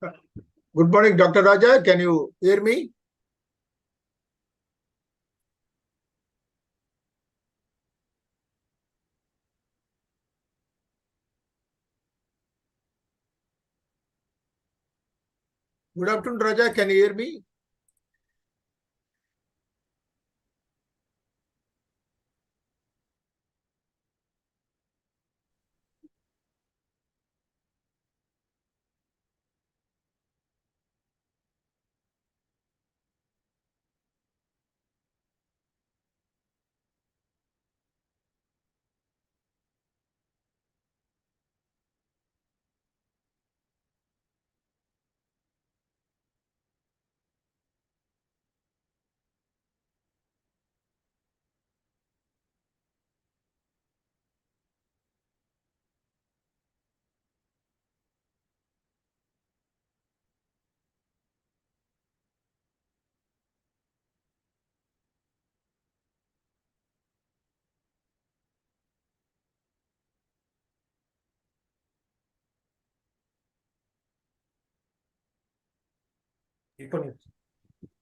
Good morning, Dr. Raja. Can you hear me? Good afternoon, Raja. Can you hear me?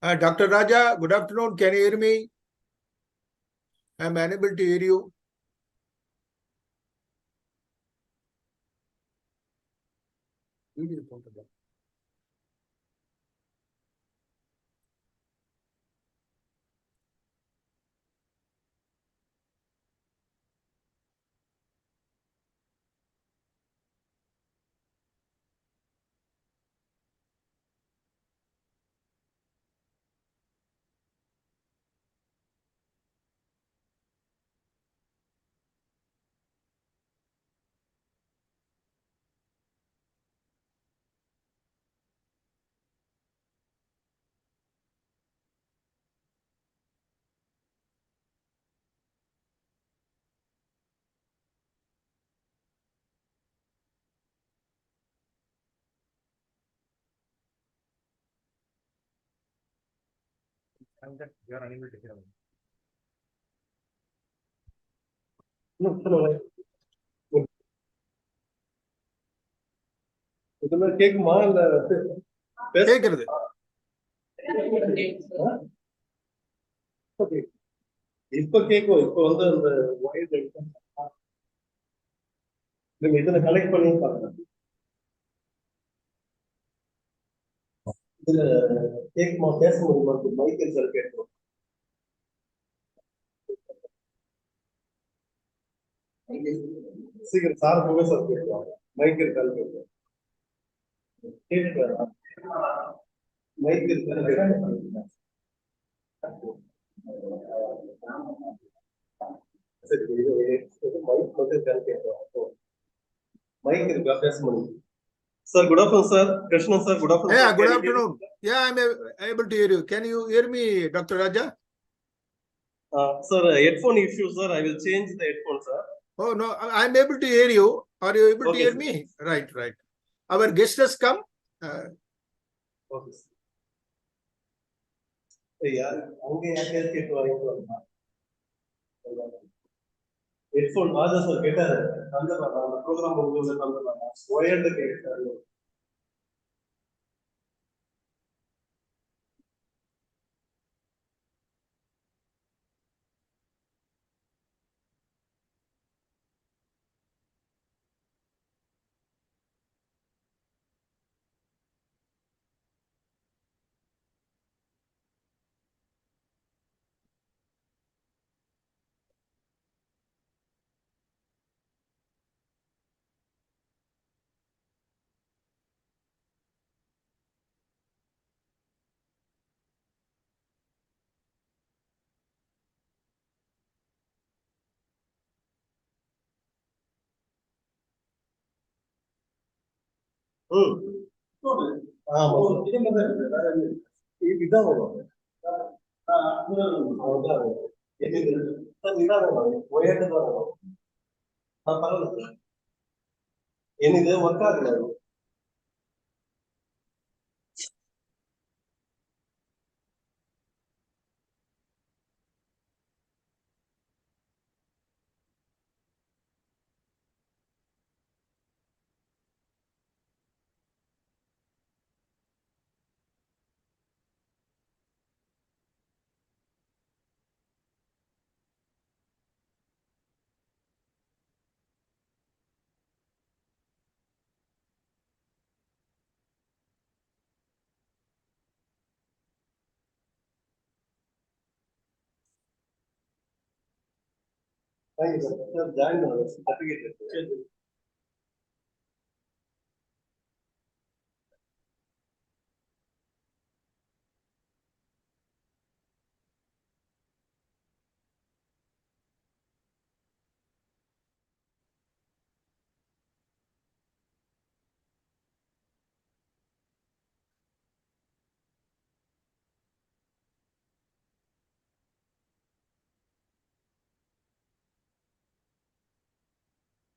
Dr. Raja, good afternoon. Can you hear me? I'm unable to hear you. You are unable to hear me. இதெல்லாம் கேக்குமா இல்ல கேக்குறது. இப்ப கேக்கும். இப்ப வந்து அந்த வயது நீங்க இதுல கனெக்ட் பண்ணி பாருங்க. இதுல கேக்குமா, பேச முடியுமா? மைக் இருக்கிற கேட்கும். சீக்கிரம் சார் போக சார் கேட்கும். மைக் இருக்கான்னு கேட்கும். கேட்குறா மைக் இருக்கான்னு கேட்கும். சரி, மைக் மட்டும் இருக்கான்னு கேட்கும். மைக் இருக்கா, பேச முடியும். Sir, good afternoon, sir. Krishna, sir, good afternoon. Yeah, sir. good afternoon. Yeah, I'm able to hear you. Can you hear me, Dr. Raja? Sir, headphone issue, sir. I will change the headphone, sir. Oh, no, I'm able to hear you. Are you able to Okay, hear sir. me? Right, right. Our guest has come. Okay, sir. यार होंगे यार के तो आएंगे headphone आज sir बेटा है अंदर वाला प्रोग्राम हो गया अंदर वाला वायर्ड के हाँ मतलब ये मतलब ये विधा होगा हाँ ये विधा होगा वायर्ड होगा हाँ पता ಏನಿದೆ ವರ್ಕ್ ಆಗಲ್ಲ Thank you, sir. Sir, join certificate.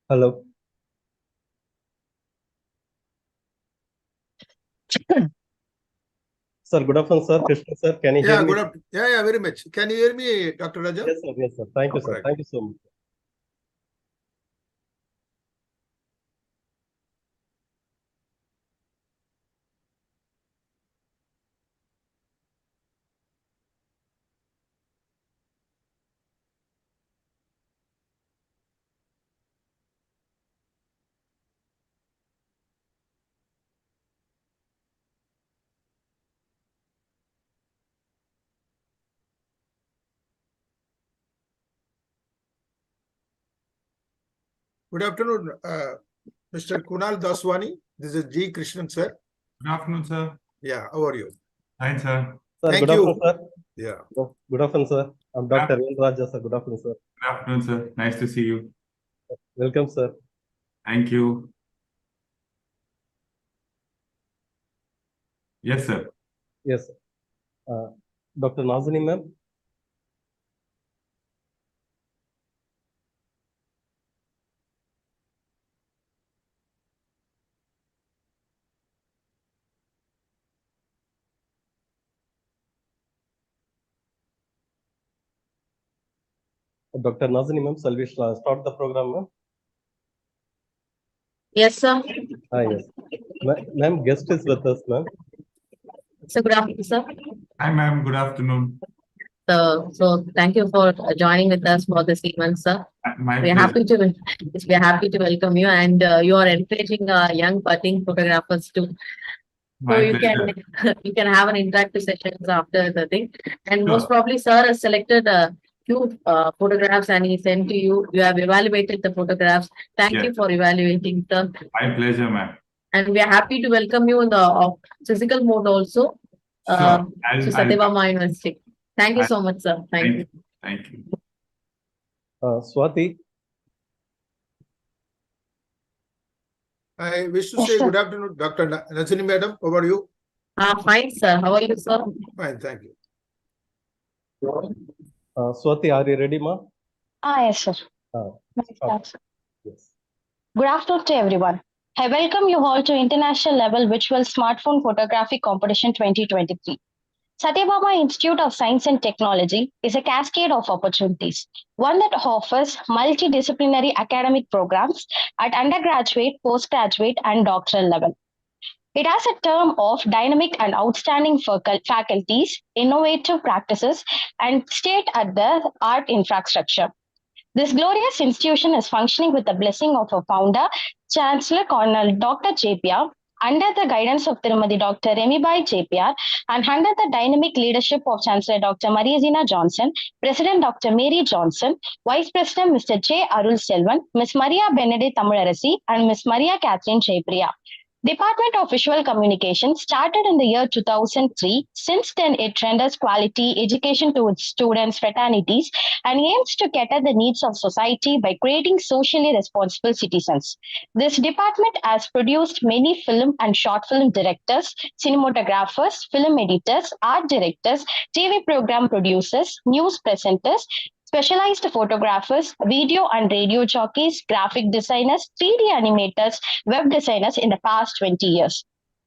Hello. Sir, good afternoon, sir. Krishna, sir. Can you hear Yeah, me? good afternoon. Yeah, very much. Can you hear me, Dr. Raja? Yes, sir. Yes, sir. Thank you, sir. Right. Thank you so much. Good afternoon, Mr. Kunal Daswani. This is G. Krishnan, sir. Good afternoon, sir. Yeah, how are you? Fine, sir. Sir, Thank good you. afternoon, sir. Yeah. Good afternoon, sir. I'm Dr. Ven Raja, sir. Good afternoon, sir. Good afternoon, sir. Nice to see you. Welcome, sir. Thank you. Yes, sir. Yes, sir. Dr. Nazani, ma'am. Dr. Nazani, ma'am, shall we start the program, ma'am? Yes, sir. Yes. Ma'am, guest is with us, ma'am. So good afternoon, sir. Hi, ma'am. Good afternoon. So thank you for joining with us for this event, sir. My We are pleasure. happy to welcome you, and you are encouraging young budding photographers too. So My you pleasure. can you can have an interactive sessions after the thing, and most Sure. probably, sir has selected a few photographs and he sent to you. You have evaluated the photographs. Thank you Yes. for evaluating, sir. My pleasure, ma'am. And we are happy to welcome you in the physical mode also. Sure. To I'll Satyabama University. Thank you so much, sir. Thank you. Thank you. Swati. I wish to Yes, say sir. good afternoon, Dr. Nazani, madam. How are you? Fine, sir. How are you, sir? Fine, thank you. Swati, are you ready, ma'am? Yes, sir. Start. Yes. Good afternoon to everyone. I welcome you all to International Level Virtual Smartphone Photography Competition 2023. Satyabama Institute of Science and Technology is a cascade of opportunities, one that offers multidisciplinary academic programs at undergraduate, postgraduate, and doctoral level. It has a term of dynamic and outstanding faculties, innovative practices, and state at the art infrastructure. This glorious institution is functioning with the blessing of our founder, Chancellor Colonel Dr. JPR, under the guidance of Tirumadi Dr. Remibai JPR, and under the dynamic leadership of Chancellor Dr. Mariazina Johnson, President Dr. Mary Johnson, Vice President Mr. J. Arul Selvan, Ms. Maria Benedict Tamilarasi, and Ms. Maria Catherine Jaipriya. Department of Visual Communication started in the year 2003. Since then, it renders quality education to its students, fraternities, and aims to cater the needs of society by creating socially responsible citizens. This department has produced many film and short film directors, cinematographers, film editors, art directors, TV program producers, news presenters, specialized photographers, video and radio jockeys, graphic designers, 3D animators, web designers in the past 20 years.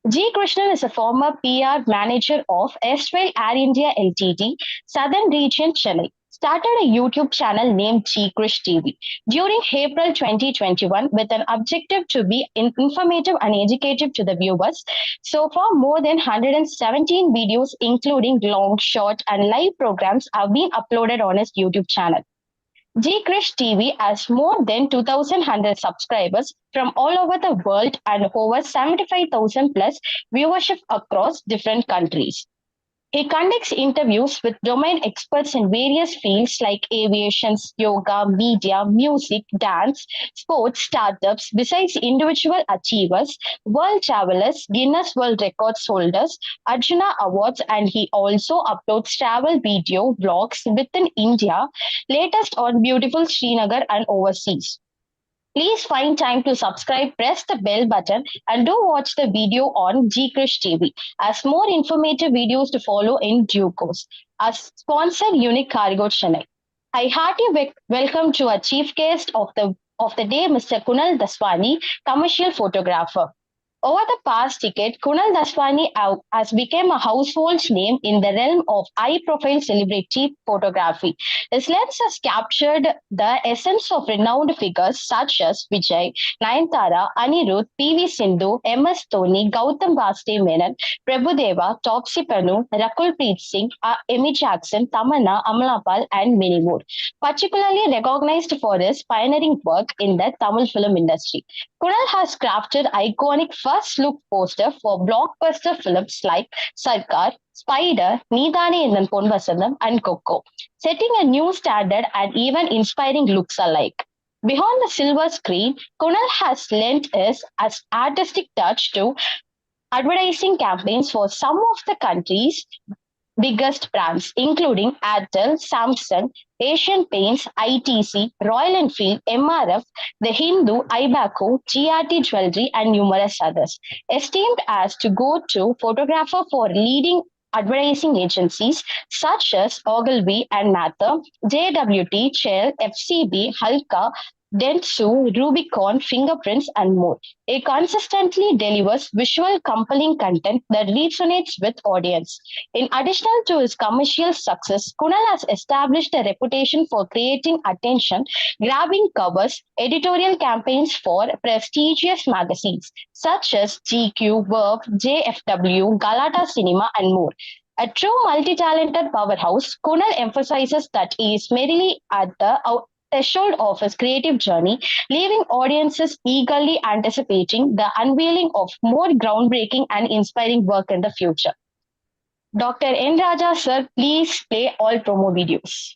G. Krishnan is a former PR manager of erstwhile Air India Ltd, Southern Region, Chennai. Started a YouTube channel named G. Krish TV during April 2021 with an objective to be informative and educative to the viewers. So far, more than 117 videos, including long, short, and live programs, have been uploaded on his YouTube channel. G. Krish TV has more than 2,100 subscribers from all over the world and over 75,000 plus viewership across different countries. He conducts interviews with domain experts in various fields like aviation, yoga, media, music, dance, sports, startups, besides individual achievers, world travelers, Guinness World Records holders, Arjuna Awards, and he also uploads travel video vlogs within India, latest on beautiful Srinagar and overseas. Please find time to subscribe, press the bell button, and do watch the video on GKrish TV as more informative videos to follow in due course. Our sponsor, Unique Cargo Chennai. I heartily welcome to our chief guest of the day, Mr. Kunal Daswani, commercial photographer. Over the past decade, Kunal Daswani has become a household name in the realm of high-profile celebrity photography. His lens has captured the essence of renowned figures such as Vijay, Nayanthara, Anirudh, PV Sindhu, MS Dhoni, Gautam Vaste Menon, Prabhudeva, Topsy Pannu, Rakul Preet Singh, Amy Jackson, Tamanna, Amalapal, and many more. Particularly recognized for his pioneering work in the Tamil film industry. Kunal has crafted iconic first look poster for blockbuster films like Sarkar, Spider, Needane Indan Pon Vasandam, and Coco, setting a new standard and even inspiring looks alike. Beyond the silver screen, Kunal has lent his artistic touch to advertising campaigns for some of the country's biggest brands, including Airtel, Samsung, Asian Paints, ITC, Royal Enfield, MRF, The Hindu, Ibaco, GRT Jewelry, and numerous others. Esteemed as to go-to photographer for leading advertising agencies such as Ogilvy and Mather, JWT, Shell, FCB, Halka, Dentsu, Rubicon, Fingerprints, and more. It consistently delivers visual compelling content that resonates with audience. In addition to his commercial success, Kunal has established a reputation for creating attention grabbing covers, editorial campaigns for prestigious magazines such as GQ, Verve, JFW, Galata Cinema, and more. A true multi talented powerhouse, Kunal emphasizes that he is merely at the threshold of his creative journey, leaving audiences eagerly anticipating the unveiling of more groundbreaking and inspiring work in the future. Dr. N. Raja sir, please play all promo videos.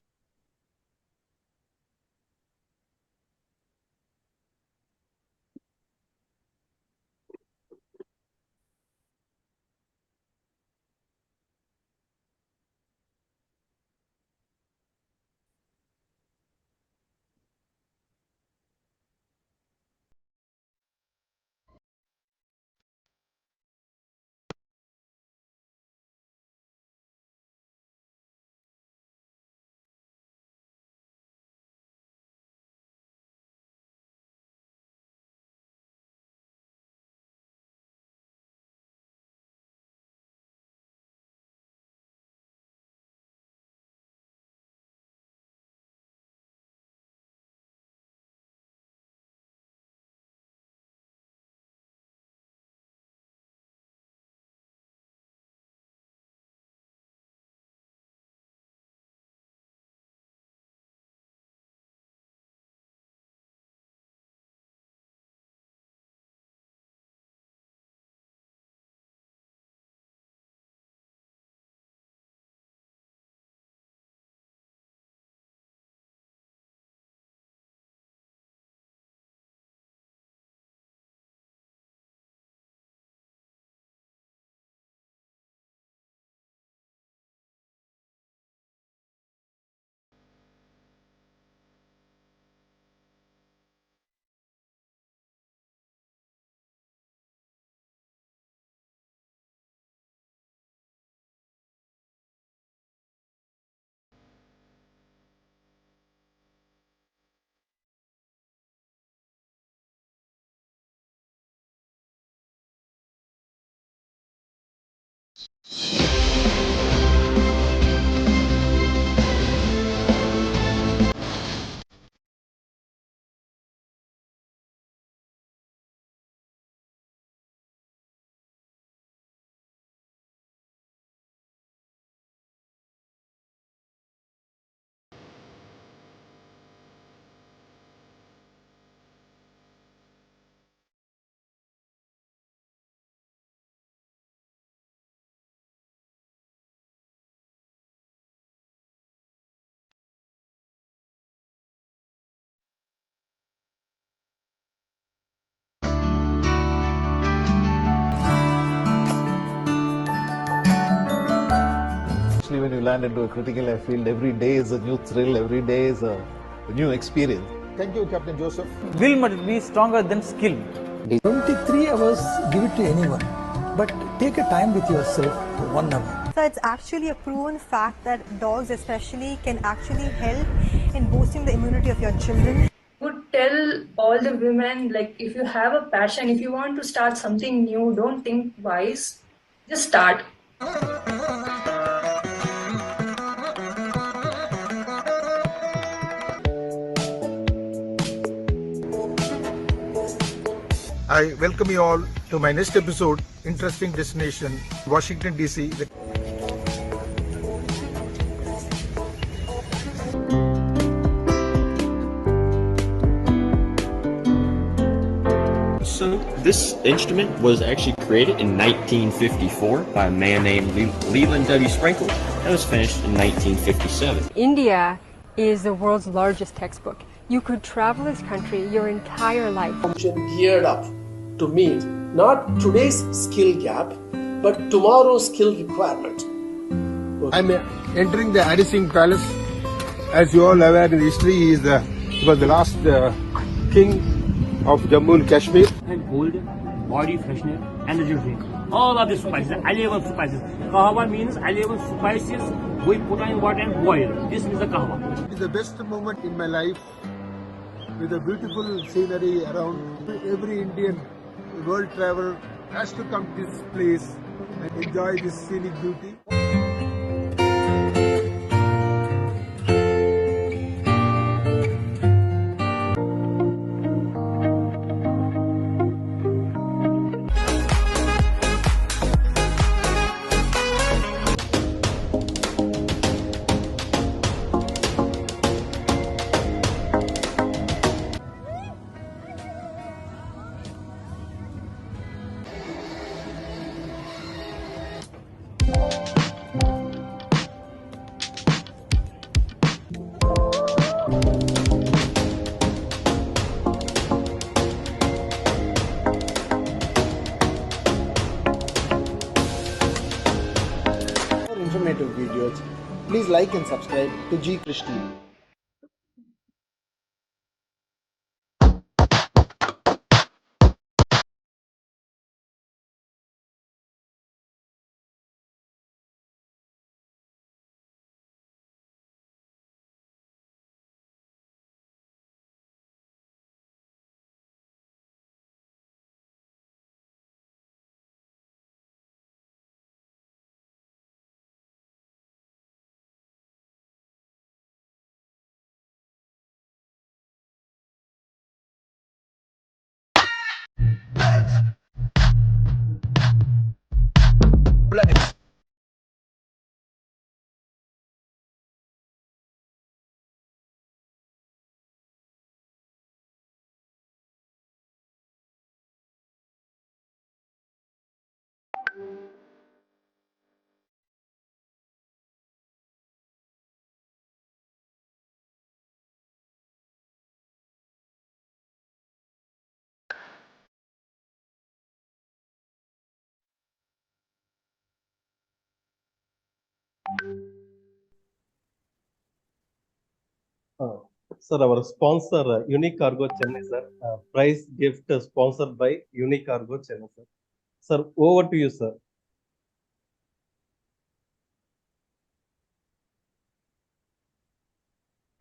you land into a critical airfield, every day is a new thrill, every day is a new experience. Thank you, Captain Joseph. Will must be stronger than skill. 23 hours, give it to anyone, but take a time with yourself for 1 hour. So it's actually a proven fact that dogs especially can actually help in boosting the immunity of your children. Would tell all the women, like, if you have a passion, if you want to start something new, don't think twice, just start. I welcome you all to my next episode, Interesting Destination, Washington, D.C. So this instrument was actually created in 1954 by a man named Leland W. Sprinkle and was finished in 1957. India is the world's largest textbook. You could travel this country your entire life. Geared up to meet not today's skill gap, but tomorrow's skill requirement. I'm entering the Addising Palace. As you all aware in history, he was the last king of Jammu and Kashmir. And cold, body freshener, energy drink. All of the spices, 11 spices. Kahwa means 11 spices we put in water and boil. This is the kahwa. It is the best moment in my life, with a beautiful scenery around. Every Indian world traveler has to come to this place and enjoy this scenic beauty. For informative videos, please like and subscribe to G Krish TV. Sir, our sponsor, Unique Cargo Chennai, sir. Prize gift sponsored by Unique Cargo Chennai, sir. Sir, over to you, sir.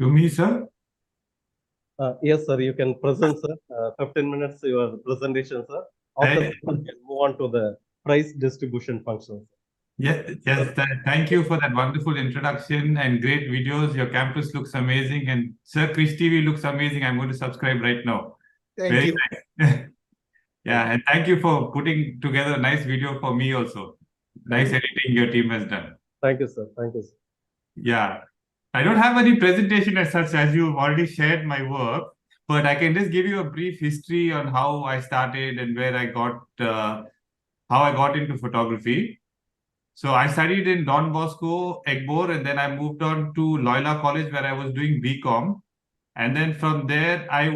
To me, sir? Yes, sir, you can present, sir. 15 minutes your presentation, sir. After that, we can move on to the prize distribution function. Yes, thank you for that wonderful introduction and great videos. Your campus looks amazing, and Sir Krish TV looks amazing. I'm going to subscribe right now. Thank Very you. nice. Yeah, and thank you for putting together a nice video for me also. Nice editing your team has done. Thank you, sir. Thank you, sir. Yeah, I don't have any presentation as such, as you've already shared my work, but I can just give you a brief history on how I started and where I got, how I got into photography. So I studied in Don Bosco, Egbor, and then I moved on to Loyola College where I was doing BCom. And then from there, I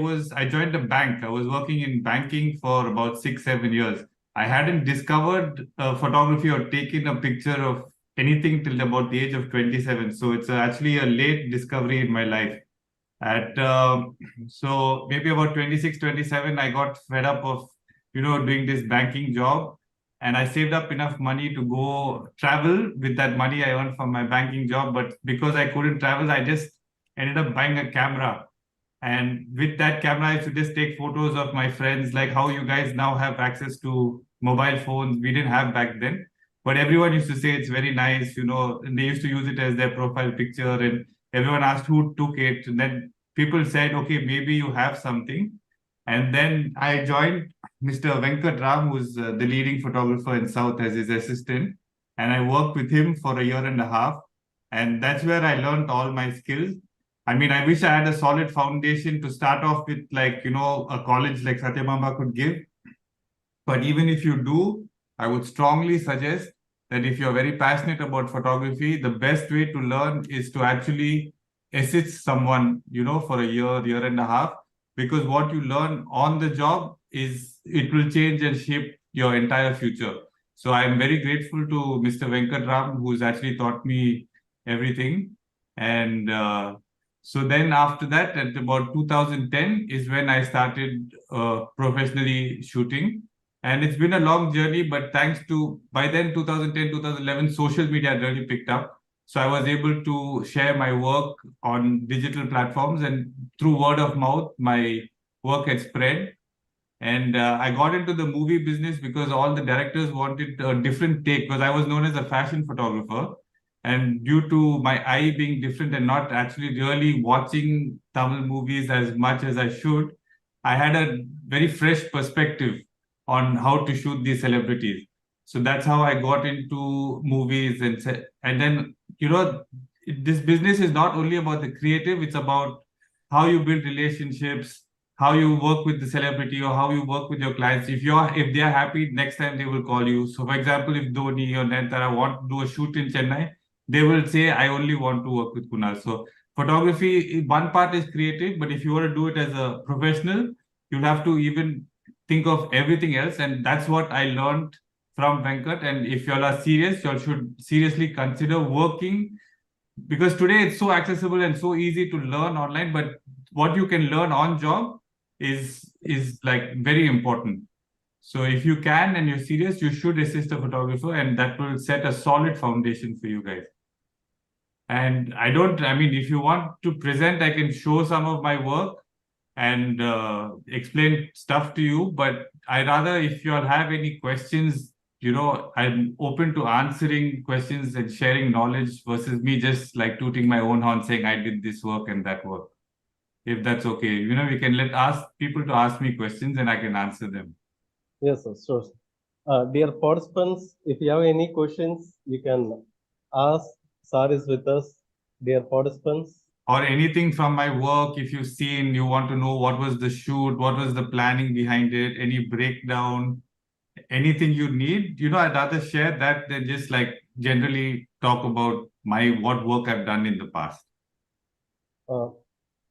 joined a bank. I was working in banking for about 6-7 years. I hadn't discovered photography or taken a picture of anything till about the age of 27. So it's actually a late discovery in my life. At so maybe about 26, 27, I got fed up of doing this banking job, and I saved up enough money to go travel with that money I earned from my banking job. But because I couldn't travel, I just ended up buying a camera. And with that camera, I used to just take photos of my friends, like how you guys now have access to mobile phones. We didn't have back then. But everyone used to say it's very nice, and they used to use it as their profile picture. And everyone asked who took it. And then people said, okay, maybe you have something. And then I joined Mr. Venkat Ram, who's the leading photographer in South, as his assistant. And I worked with him for a year and a half. And that's where I learned all my skills. I mean, I wish I had a solid foundation to start off with, like, a college like Satyabama could give. But even if you do, I would strongly suggest that if you're very passionate about photography, the best way to learn is to actually assist someone, for a year and a half, because what you learn on the job it will change and shape your entire future. So I'm very grateful to Mr. Venkat Ram, who's actually taught me everything. And so then after that, at about 2010 is when I started professionally shooting. And it's been a long journey, but thanks to, by then, 2010, 2011, social media had really picked up. So I was able to share my work on digital platforms, and through word of mouth, my work had spread. And I got into the movie business because all the directors wanted a different take, because I was known as a fashion photographer. And due to my eye being different and not actually really watching Tamil movies as much as I should, I had a very fresh perspective on how to shoot these celebrities. So that's how I got into movies. And then, this business is not only about the creative, it's about how you build relationships, how you work with the celebrity, or how you work with your clients. If they are happy, next time they will call you. So for example, if Dhoni or Nayantara want to do a shoot in Chennai, they will say, I only want to work with Kunal. So photography, one part is creative, but if you want to do it as a professional, you'll have to even think of everything else. And that's what I learned from Venkat. And if you all are serious, you all should seriously consider working, because today it's so accessible and so easy to learn online, but what you can learn on job is like very important. So if you can and you're serious, you should assist a photographer, and that will set a solid foundation for you guys. And if you want to present, I can show some of my work and explain stuff to you. But I rather, if you all have any questions, I'm open to answering questions and sharing knowledge versus me just like tooting my own horn saying I did this work and that work. If that's okay, we can ask people to ask me questions and I can answer them. Yes, sir, sure. Dear participants, if you have any questions, you can ask. Sir is with us. Dear participants. Or anything from my work, if you've seen, you want to know what was the shoot, what was the planning behind it, any breakdown, anything you need, I'd rather share that than just like generally talk about what work I've done in the past.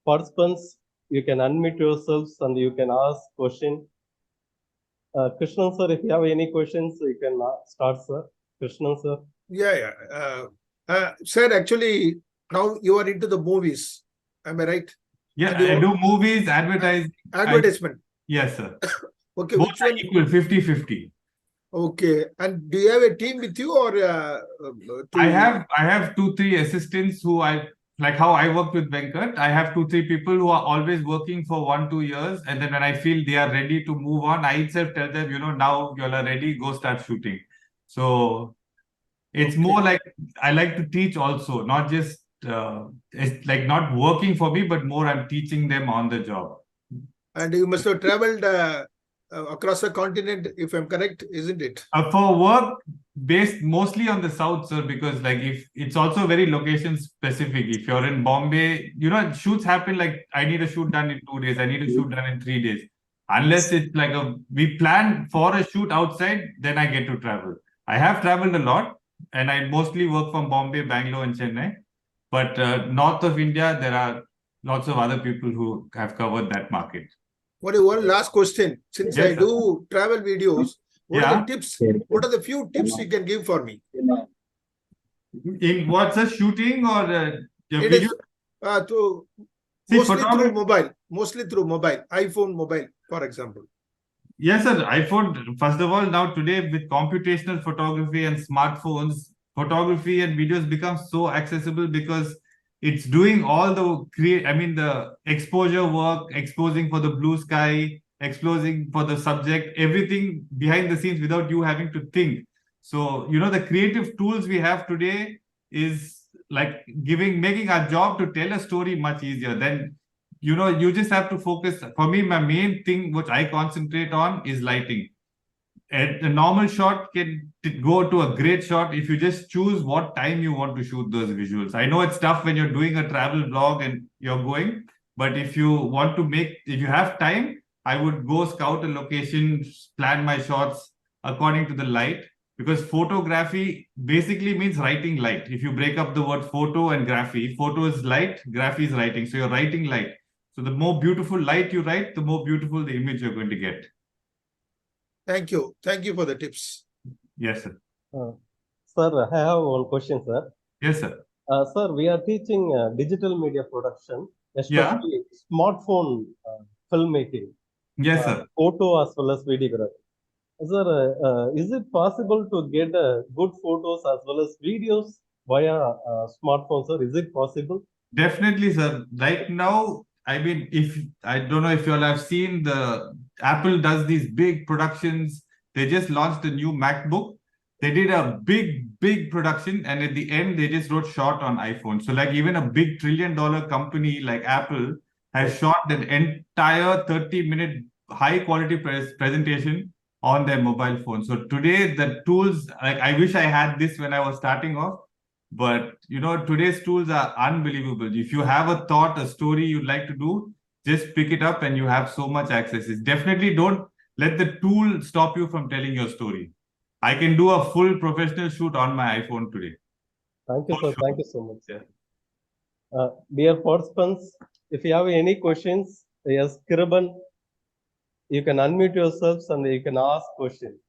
Participants, you can unmute yourselves and you can ask question. Krishnan sir, if you have any questions, you can start, sir. Krishnan sir. Yeah. Sir, actually, now you are into the movies. Am I right? Yeah, I do movies, advertisement. Yes, sir. Okay, both which one? Equal, 50-50. Okay, and do you have a team with you, or I have 2-3 assistants who like how I worked with Venkat. I have 2-3 people who are always working for 1-2 years, and then when I feel they are ready to move on, I itself tell them, now you all are ready, go start shooting. So it's more like I like to teach also, not just it's like not working for me, but more I'm teaching them on the job. And you must have traveled across the continent, if I'm correct, isn't it? For work, based mostly on the south, sir, because like if it's also very location specific. If you're in Bombay, shoots happen like I need a shoot done in 2 days, I need a shoot done in 3 days. Unless it's like we plan for a shoot outside, then I get to travel. I have traveled a lot, and I mostly work from Bombay, Bangalore, and Chennai. But north of India, there are lots of other people who have covered that market. One last question. Since Yes, I do travel videos, what are Yeah. the tips? What are the few tips you can give for me? In what's a shooting or your It video? is to See, mostly through photography. mobile, iPhone mobile, for example. Yes, sir. iPhone, first of all, now today with computational photography and smartphones, photography and videos become so accessible because it's doing all the exposure work, exposing for the blue sky, exposing for the subject, everything behind the scenes without you having to think. So, the creative tools we have today is like making our job to tell a story much easier. Then you just have to focus. For me, my main thing which I concentrate on is lighting. A normal shot can go to a great shot if you just choose what time you want to shoot those visuals. I know it's tough when you're doing a travel vlog and you're going, but if you have time, I would go scout a location, plan my shots according to the light, because photography basically means writing light. If you break up the word photo and graphy, photo is light, graphy is writing. So you're writing light. So the more beautiful light you write, the more beautiful the image you're going to get. Thank you. Thank you for the tips. Yes, sir. Sir, I have one question, sir. Yes, sir. Sir, we are teaching digital media production, Yeah. especially smartphone filmmaking. Yes, sir. Photo as well as videography. Sir, is it possible to get good photos as well as videos via smartphone, sir? Is it possible? Definitely, sir. Right now, I mean, if I don't know if you all have seen, the Apple does these big productions. They just launched the new MacBook. They did a big production, and at the end, they just wrote short on iPhone. So, like, even a big $1 trillion company like Apple has shot an entire 30-minute high quality presentation on their mobile phone. So today, the tools, like, I wish I had this when I was starting off. But today's tools are unbelievable. If you have a thought, a story you'd like to do, just pick it up and you have so much access. It's definitely don't let the tool stop you from telling your story. I can do a full professional shoot on my iPhone today. Thank you, For sir. sure. Thank you so much. Yeah. Dear participants, if you have any questions, yes, Kiraban, you can unmute yourselves and you can ask questions.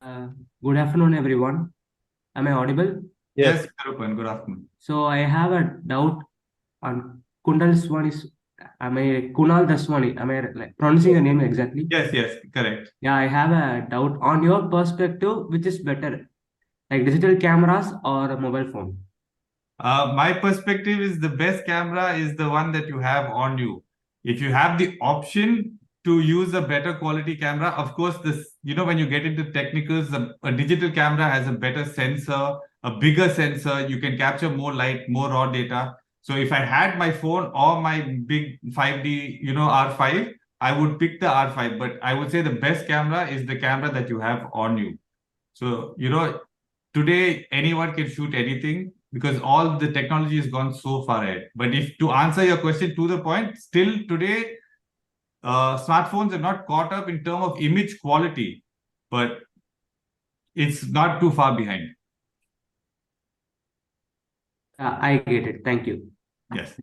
Good afternoon, everyone. Am I audible? Yes, Karupan, good afternoon. So I have a doubt on Kunal Daswani. Am I Kunal Daswani? Am I like pronouncing the name exactly? Yes, correct. Yeah, I have a doubt. On your perspective, which is better, like digital cameras or a mobile phone? My perspective is the best camera is the one that you have on you. If you have the option to use a better quality camera, of course, when you get into technicals, a digital camera has a better sensor, a bigger sensor. You can capture more light, more raw data. So if I had my phone or my big 5D, R5, I would pick the R5. But I would say the best camera is the camera that you have on you. So, today anyone can shoot anything because all the technology has gone so far ahead. But if to answer your question to the point, still today, smartphones are not caught up in terms of image quality, but it's not too far behind. I get it. Thank you. Yes.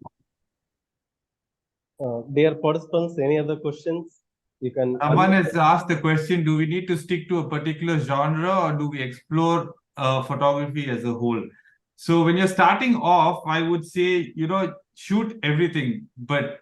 Dear participants, any other questions? You can. Someone has asked the question, do we need to stick to a particular genre or do we explore photography as a whole? So when you're starting off, I would say, shoot everything, but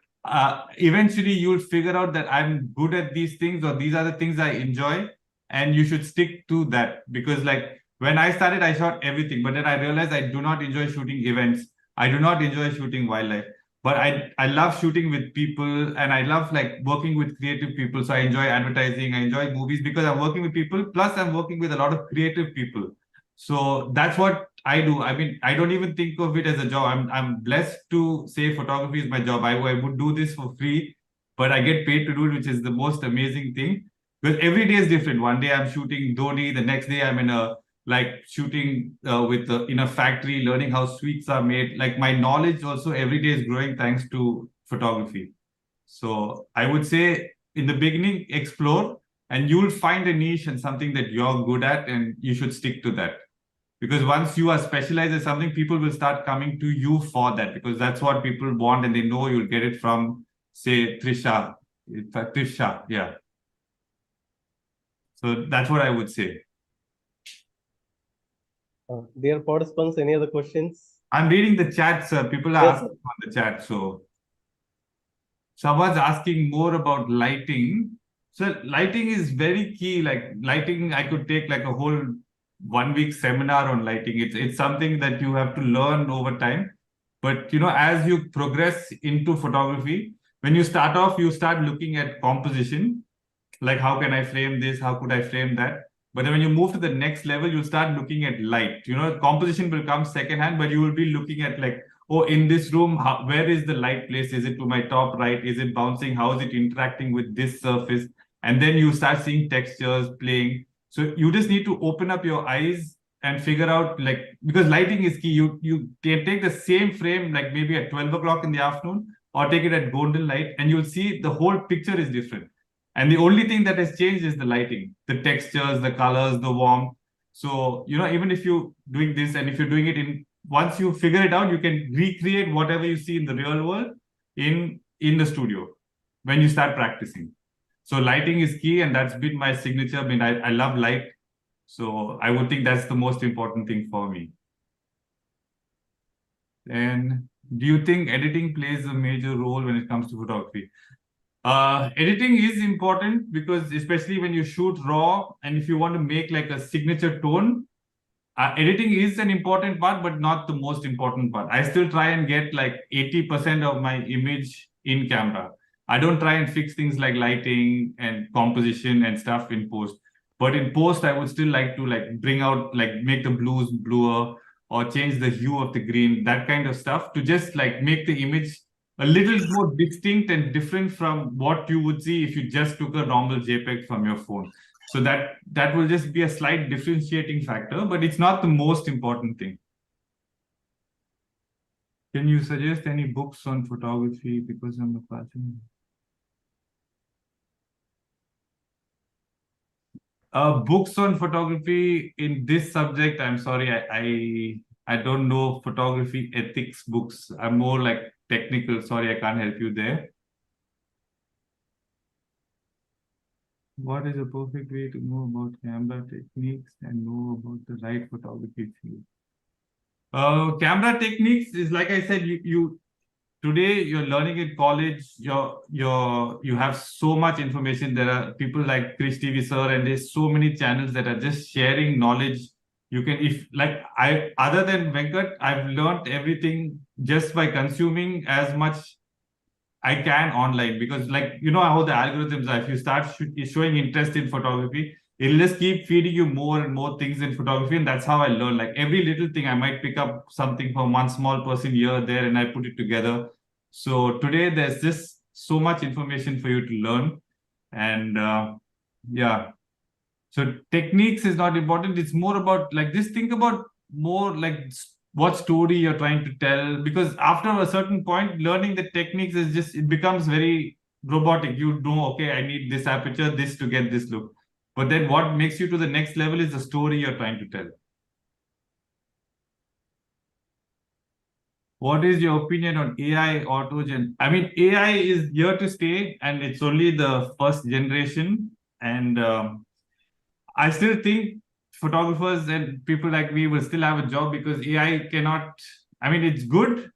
eventually you'll figure out that I'm good at these things or these are the things I enjoy, and you should stick to that. Because like when I started, I shot everything, but then I realized I do not enjoy shooting events. I do not enjoy shooting wildlife. But I love shooting with people and I love like working with creative people. So I enjoy advertising, I enjoy movies because I'm working with people. Plus I'm working with a lot of creative people. So that's what I do. I mean, I don't even think of it as a job. I'm blessed to say photography is my job. I would do this for free, but I get paid to do it, which is the most amazing thing. Because every day is different. One day I'm shooting Dhoni, the next day I'm in a shooting in a factory, learning how sweets are made. Like my knowledge also every day is growing thanks to photography. So I would say in the beginning, explore and you'll find a niche and something that you're good at and you should stick to that. Because once you are specialized in something, people will start coming to you for that because that's what people want and they know you'll get it from, say, Trisha. Yeah. So that's what I would say. Dear participants, any other questions? I'm reading the chat, sir. People are Yes, asking on the chat. So someone's asking more about lighting. So lighting is very key. Like lighting, I could take like a whole 1 week seminar on lighting. It's something that you have to learn over time. But as you progress into photography, when you start off, you start looking at composition, like how can I frame this? How could I frame that? But then when you move to the next level, you start looking at light. Composition will come second hand, but you will be looking at like, oh, in this room, where is the light place? Is it to my top right? Is it bouncing? How is it interacting with this surface? And then you start seeing textures playing. So you just need to open up your eyes and figure out, like, because lighting is key. You can take the same frame, like maybe at 12 o'clock in the afternoon, or take it at golden light, and you'll see the whole picture is different. And the only thing that has changed is the lighting, the textures, the colors, the warmth. So, even if you're doing this and if you're doing it once you figure it out, you can recreate whatever you see in the real world in the studio when you start practicing. So lighting is key, and that's been my signature. I mean, I love light. So I would think that's the most important thing for me. And do you think editing plays a major role when it comes to photography? Editing is important because especially when you shoot raw and if you want to make like a signature tone, editing is an important part, but not the most important part. I still try and get like 80% of my image in camera. I don't try and fix things like lighting and composition and stuff in post. But in post, I would still like to like bring out, like make the blues bluer or change the hue of the green, that kind of stuff to just like make the image a little more distinct and different from what you would see if you just took a normal JPEG from your phone. So that will just be a slight differentiating factor, but it's not the most important thing. Can you suggest any books on photography because I'm a passion? Books on photography in this subject, I'm sorry, I don't know photography ethics books. I'm more like technical. Sorry, I can't help you there. What is a perfect way to know about camera techniques and know about the right photography field? Camera techniques is, like I said, today you're learning in college. You have so much information. There are people like Chris TV sir, and there's so many channels that are just sharing knowledge. You can, other than Venkat, I've learned everything just by consuming as much I can online, because like, how the algorithms are. If you start showing interest in photography, it'll just keep feeding you more and more things in photography. And that's how I learn. Like every little thing, I might pick up something from one small person here, there, and I put it together. So today there's just so much information for you to learn. And yeah. So techniques is not important. It's more about like, just think about more like what story you're trying to tell, because after a certain point, learning the techniques is just, it becomes very robotic. You know, okay, I need this aperture, this to get this look. But then what makes you to the next level is the story you're trying to tell. What is your opinion on AI autogen? I mean, AI is here to stay, and it's only the first generation. And I still think photographers and people like me will still have a job, because AI cannot, I mean, it's good,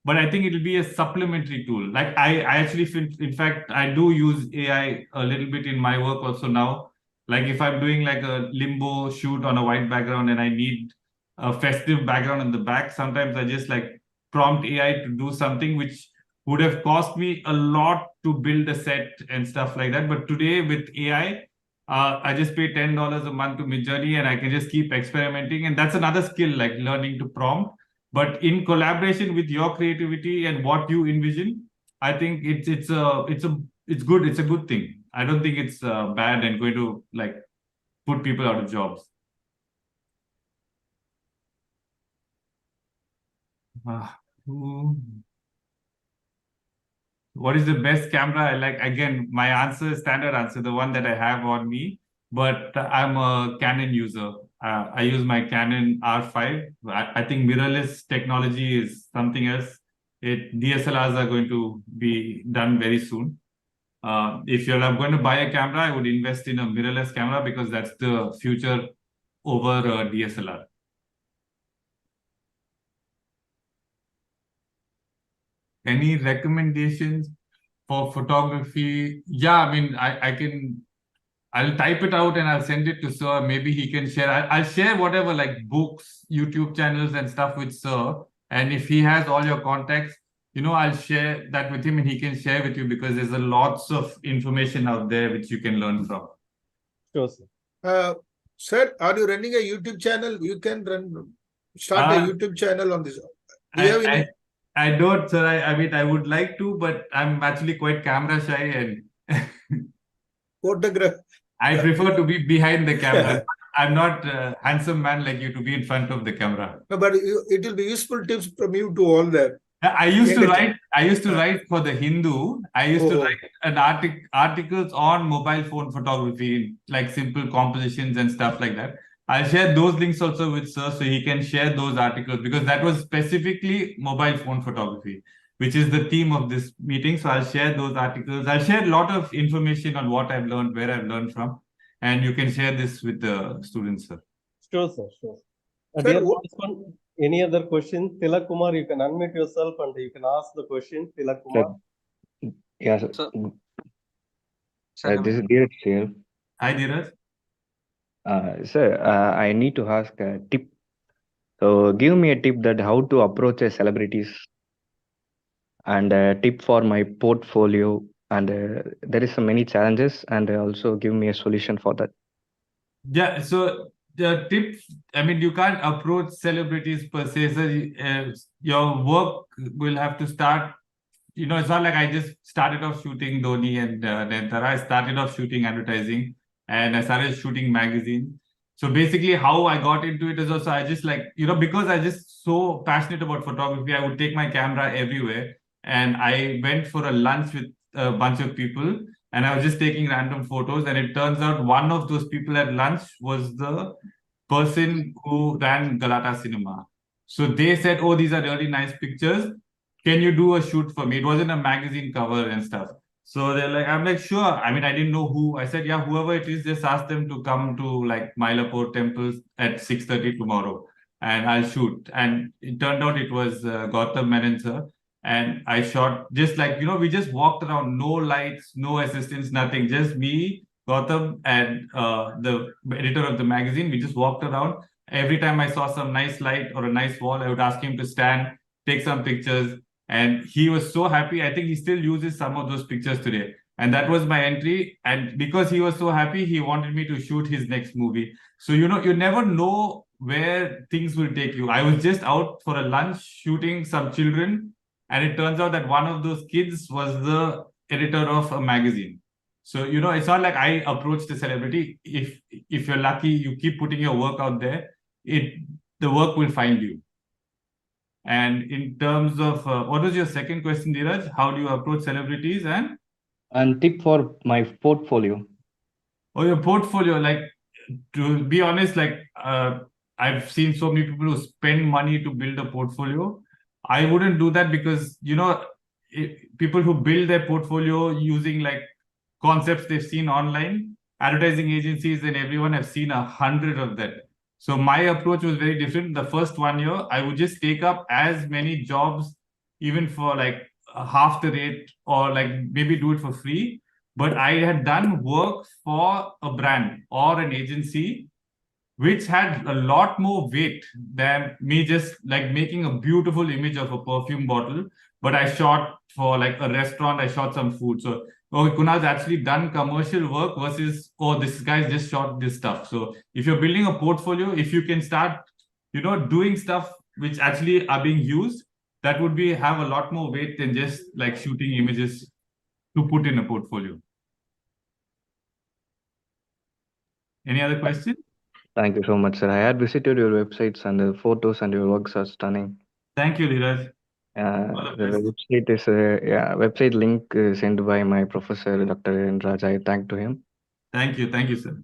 but I think it'll be a supplementary tool. Like I actually, in fact, I do use AI a little bit in my work also now. Like if I'm doing like a limbo shoot on a white background and I need a festive background in the back, sometimes I just like prompt AI to do something which would have cost me a lot to build a set and stuff like that. But today with AI, I just pay $10 a month to Midjourney, and I can just keep experimenting. And that's another skill, like learning to prompt. But in collaboration with your creativity and what you envision, I think it's good. It's a good thing. I don't think it's bad and going to like put people out of jobs. What is the best camera I like? Again, my answer is standard answer, the one that I have on me. But I'm a Canon user. I use my Canon R5. I think mirrorless technology is something else. DSLRs are going to be done very soon. If you're going to buy a camera, I would invest in a mirrorless camera, because that's the future over DSLR. any recommendations for photography? Yeah, I mean, I'll type it out and I'll send it to Sir. Maybe he can share. I'll share whatever, like books, YouTube channels and stuff with Sir. And if he has all your contacts, I'll share that with him and he can share with you, because there's a lots of information out there which you can learn from. Sure, sir. Sir, are you running a YouTube channel? You can start a YouTube channel on this. Do you have any? I don't, sir. I mean, I would like to, but I'm actually quite camera shy and Photograph. I prefer to be behind the camera. I'm not a handsome man like you to be in front of the camera. No, but it will be useful tips from you to all that. I used to write for the Hindu. I used to write an articles on mobile phone photography, like simple compositions and stuff like that. I'll share those links also with Sir, so he can share those articles, because that was specifically mobile phone photography, which is the theme of this meeting. So I'll share those articles. I'll share a lot of information on what I've learned, where I've learned from, and you can share this with the students, sir. Sure, sir. Sure. Dear participant, any other question? Tilak Kumar, you can unmute yourself and you can ask the question. Tilak Kumar. Yeah, sir. This is Dheeraj here. Hi, Dheeraj. Sir, I need to ask a tip. So, give me a tip that how to approach a celebrities, and a tip for my portfolio. And there is so many challenges, and also give me a solution for that. Yeah, so the tip, I mean, you can't approach celebrities per se. So, your work will have to start. It's not like I just started off shooting Dhoni and Nayantara. I started off shooting advertising and I started shooting magazine. So basically how I got into it is also, I just because I just so passionate about photography, I would take my camera everywhere. And I went for a lunch with a bunch of people and I was just taking random photos. And it turns out one of those people at lunch was the person who ran Galata Cinema. So they said, oh, these are really nice pictures. Can you do a shoot for me? It wasn't a magazine cover and stuff. So they're like, I'm like, sure. I mean, I didn't know who. I said, yeah, whoever it is, just ask them to come to like Mylapore temples at 6:30 tomorrow and I'll shoot. And it turned out it was Gautam Menon sir. And I shot just like, we just walked around, no lights, no assistants, nothing. Just me, Gautam, and the editor of the magazine. We just walked around. Every time I saw some nice light or a nice wall, I would ask him to stand, take some pictures. And he was so happy. I think he still uses some of those pictures today. And that was my entry. And because he was so happy, he wanted me to shoot his next movie. So, you never know where things will take you. I was just out for a lunch shooting some children. And it turns out that one of those kids was the editor of a magazine. So, it's not like I approached a celebrity. If you're lucky, you keep putting your work out there, the work will find you. And in terms of, what was your second question, Dheeraj? How do you approach celebrities and tip for my portfolio? Oh, your portfolio, like, to be honest, like, I've seen so many people who spend money to build a portfolio. I wouldn't do that because, people who build their portfolio using like concepts they've seen online, advertising agencies and everyone have seen 100 of that. So my approach was very different. The first 1 year, I would just take up as many jobs, even for like half the rate or like maybe do it for free. But I had done work for a brand or an agency, which had a lot more weight than me just like making a beautiful image of a perfume bottle. But I shot for like a restaurant, I shot some food. So Kunal's actually done commercial work versus, this guy's just shot this stuff. So if you're building a portfolio, if you can start, doing stuff which actually are being used, that would have a lot more weight than just like shooting images to put in a portfolio. Any other question? Thank you so much, sir. I had visited your websites and the photos and your works are stunning. Thank you, Dheeraj. The website is website link sent by my professor, Dr. Raj. I thank to him. Thank you, sir.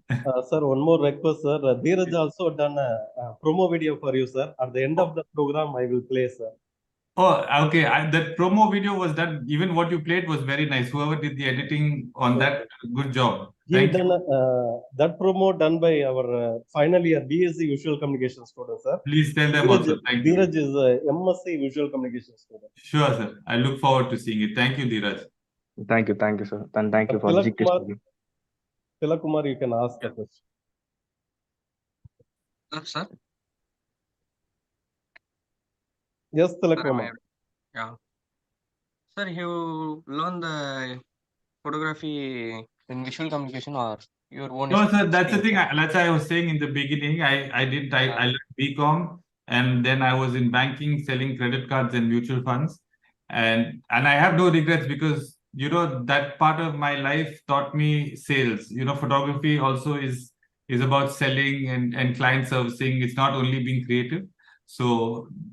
Sir, one more request, sir. Dheeraj also done a promo video for you, sir. At the end of the program, I will play, sir. Oh, okay. That promo video was done. Even what you played was very nice. Whoever did the editing on that, good job. He Thank done you. that promo done by our final year BSc Visual Communication student, sir. Please tell them Dheeraj, also. Thank you. Dheeraj is a MSc Visual Communication student. Sure, sir. I look forward to seeing it. Thank you, Dheeraj. Thank you, sir. And thank you for Tilak GK Kumar, study. Tilak Kumar, you can ask the question. Sir? Yes, Tilak Sir, am Kumar. yeah. Sir, you learn the photography in visual communication or your own No, sir, that's the experience, thing. sir? That's why I was saying in the beginning, I learned BCom, and then I was in banking, selling credit cards and mutual funds. And I have no regrets because, that part of my life taught me sales. Photography also is about selling and client servicing. It's not only being creative. So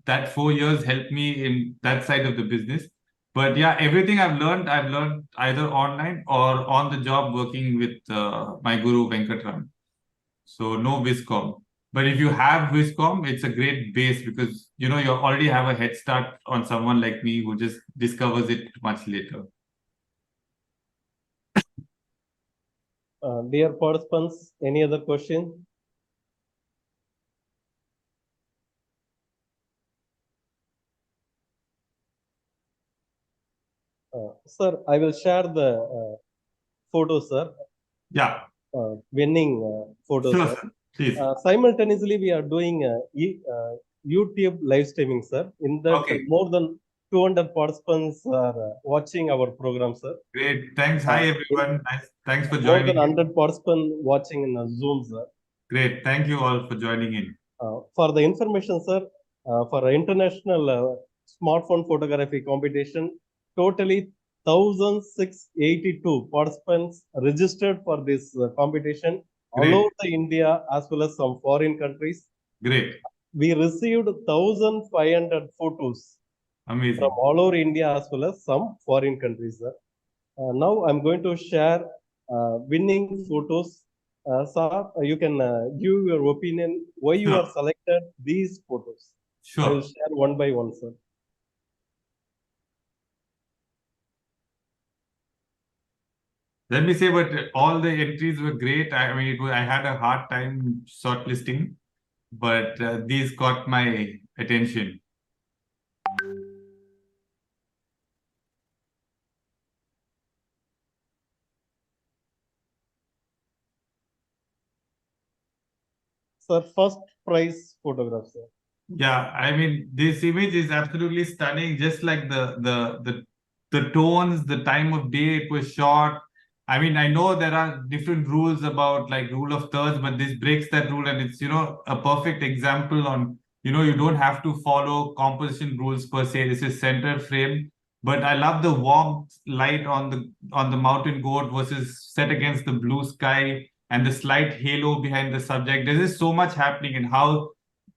that 4 years helped me in that side of the business. But yeah, everything I've learned either online or on the job working with my guru Venkatram. So no Viscom. But if you have Viscom, it's a great base because you already have a head start on someone like me who just discovers it much later. Dear participants, any other question? Sir, I will share the photo, sir. Yeah. Winning photo, Sure, sir. sir. Please. Simultaneously, we are doing YouTube live streaming, sir. In that, Okay. more than 200 participants are watching our program, sir. Great. Thanks. Hi, everyone. Thanks for More joining. than 100 participants watching in Zoom, sir. Great. Thank you all for joining in. For the information, sir, for international smartphone photography competition, totally 1,682 participants registered for this competition all over the India as well as some foreign countries. Great. We received 1,500 photos Amazing. from all over India as well as some foreign countries, sir. Now I'm going to share winning photos. Sir, you can give your opinion why you are selected these photos. Sure. I will share one by one, sir. Let me say, but all the entries were great. I mean, I had a hard time shortlisting, but these caught my attention. Sir, first prize photograph, sir. Yeah, I mean, this image is absolutely stunning. Just like the tones, the time of day it was shot. I mean, I know there are different rules about like rule of thirds, but this breaks that rule, and it's a perfect example on you don't have to follow composition rules per se. This is center frame, but I love the warm light on the mountain goat versus set against the blue sky and the slight halo behind the subject. There is so much happening, and how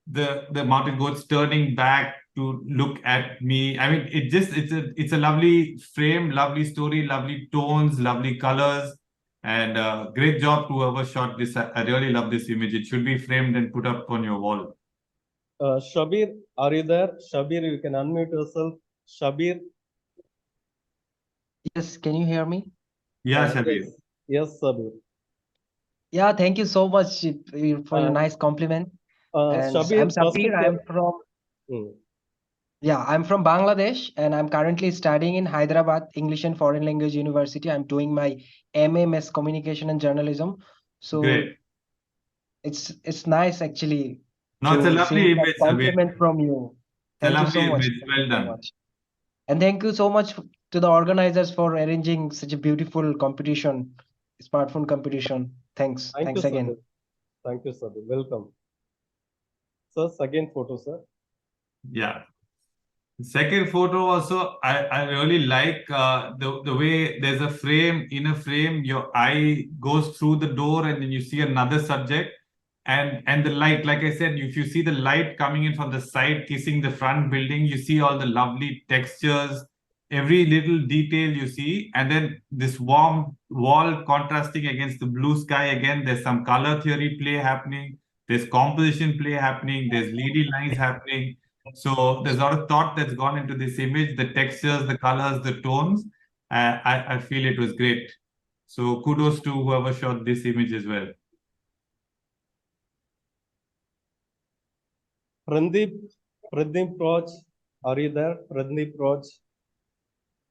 the mountain goats turning back to look at me. I mean, it's a lovely frame, lovely story, lovely tones, lovely colors, and great job to whoever shot this. I really love this image. It should be framed and put up on your wall. Shabir, are you there? Shabir, you can unmute yourself. Shabir. Yes, can you hear me? Yeah, Shabir. Yes, Shabir. Yeah, thank you so much for your nice compliment. And Shabir, I'm Sabir. I'm from Bangladesh, and I'm currently studying in Hyderabad English and Foreign Language University. I'm doing my MA Mass Communication and Journalism. So Great. it's nice actually No, it's a to lovely see image, that compliment from you. It's a Thank you lovely so much. image. Well done. And thank you so much to the organizers for arranging such a beautiful competition, smartphone competition. Thanks. Thank Thanks you, again. Shabir. Thank you, Shabir. Welcome. Sir, second photo, sir. Yeah. Second photo also, I really like the way there's a frame. In a frame, your eye goes through the door and then you see another subject. And the light, like I said, if you see the light coming in from the side, kissing the front building, you see all the lovely textures, every little detail you see. And then this warm wall contrasting against the blue sky again. There's some color theory play happening. There's composition play happening. There's leady lines happening. So there's a lot of thought that's gone into this image, the textures, the colors, the tones. I feel it was great. So kudos to whoever shot this image as well. Pradeep Raj, are you there? Pradeep Raj.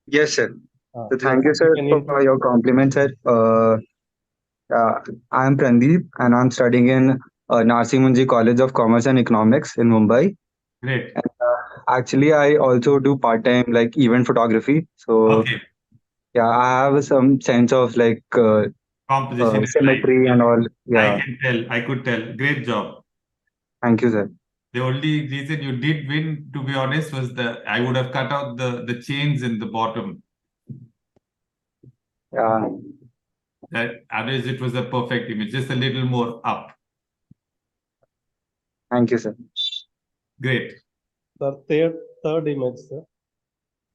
Yes, sir. So thank you, Yes, sir, you can for your compliment, sir. I'm Prandeep, and I'm studying in Narsing Munji College of Commerce and Economics in Mumbai. Great. And, actually, I also do part-time like event photography. So Okay. yeah, I have some sense of like Composition and light. symmetry and all. I Yeah, can tell. I could tell. Great job. thank you, sir. The only reason you did win, to be honest, was I would have cut out the chains in the bottom. Yeah, Otherwise, it was a perfect image, just a little more up. thank you, sir. Great. The third image, sir.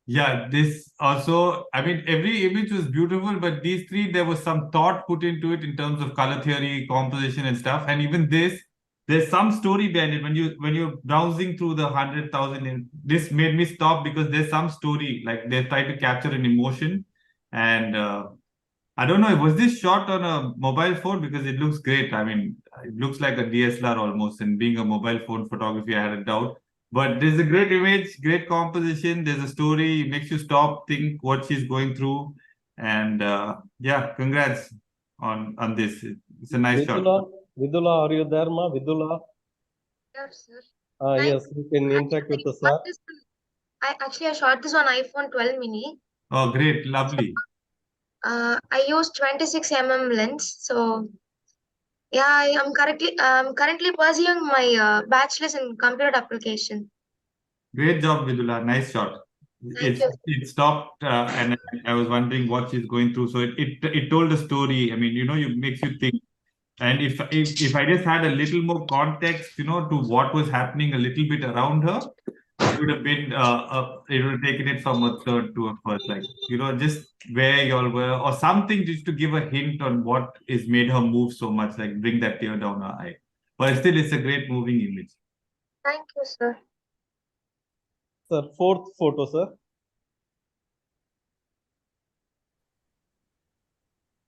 Yeah, this also, I mean, every image was beautiful, but these three, there was some thought put into it in terms of color theory, composition, and stuff. And even this, there's some story behind it. When you're browsing through the 100,000, this made me stop because there's some story. Like they try to capture an emotion, and I don't know, was this shot on a mobile phone? Because it looks great. I mean, it looks like a DSLR almost, and being a mobile phone photography, I had a doubt. But there's a great image, great composition. There's a story, it makes you stop, think what she's going through. And yeah, congrats on this. It's a nice shot. Vidula, are you there, ma? Vidula? Yes, sir. Yes, you can interact with the sir. I shot this on iPhone 12 mini. Oh, great, lovely. I used 26 mm lens. So yeah, I'm currently pursuing my bachelor's in computer application. Great job, Vidula. Nice shot. It stopped, and I was wondering what she's going through. So it told a story. I mean, it makes you think. And if I just had a little more context, to what was happening a little bit around her, it would have been it would have taken it from a third to a first, like just where y'all were or something, just to give a hint on what is made her move so much, like bring that tear down her eye. But still, it's a great moving image. Thank you, sir. Sir, fourth photo, sir.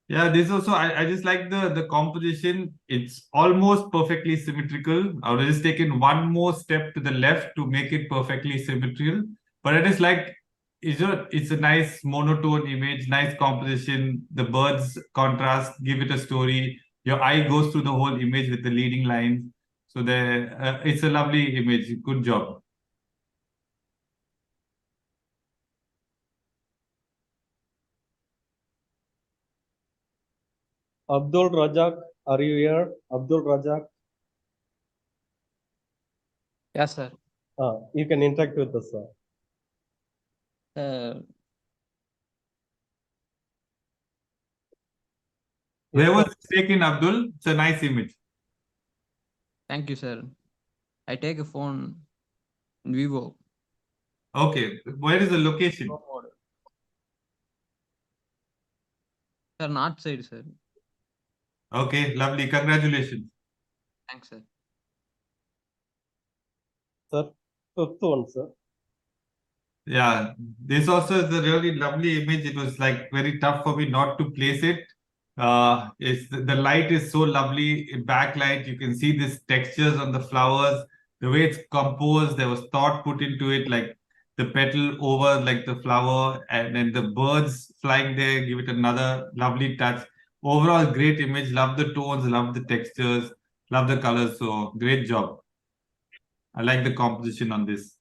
Yeah, this also, I just like the composition. It's almost perfectly symmetrical. I would have just taken one more step to the left to make it perfectly symmetrical. But I just like, it's a nice monotone image, nice composition. The birds contrast, give it a story. Your eye goes through the whole image with the leading lines. So it's a lovely image. Good job. Abdul Razak, are you here? Abdul Razak? Yes, sir. You can interact with us, sir. Where was it taken, Abdul? It's a nice image. Thank you, sir. I take a phone in Vivo. Okay, where is the location? Sir, north side, sir. Okay, lovely. Congratulations. Thanks, sir. Sir, fifth one, sir. Yeah, this also is a really lovely image. It was like very tough for me not to place it. It's the light is so lovely, backlight. You can see these textures on the flowers, the way it's composed. There was thought put into it, like the petal over like the flower, and then the birds flying there give it another lovely touch. Overall, great image. Love the tones, love the textures, love the colors. So great job. I like the composition on this.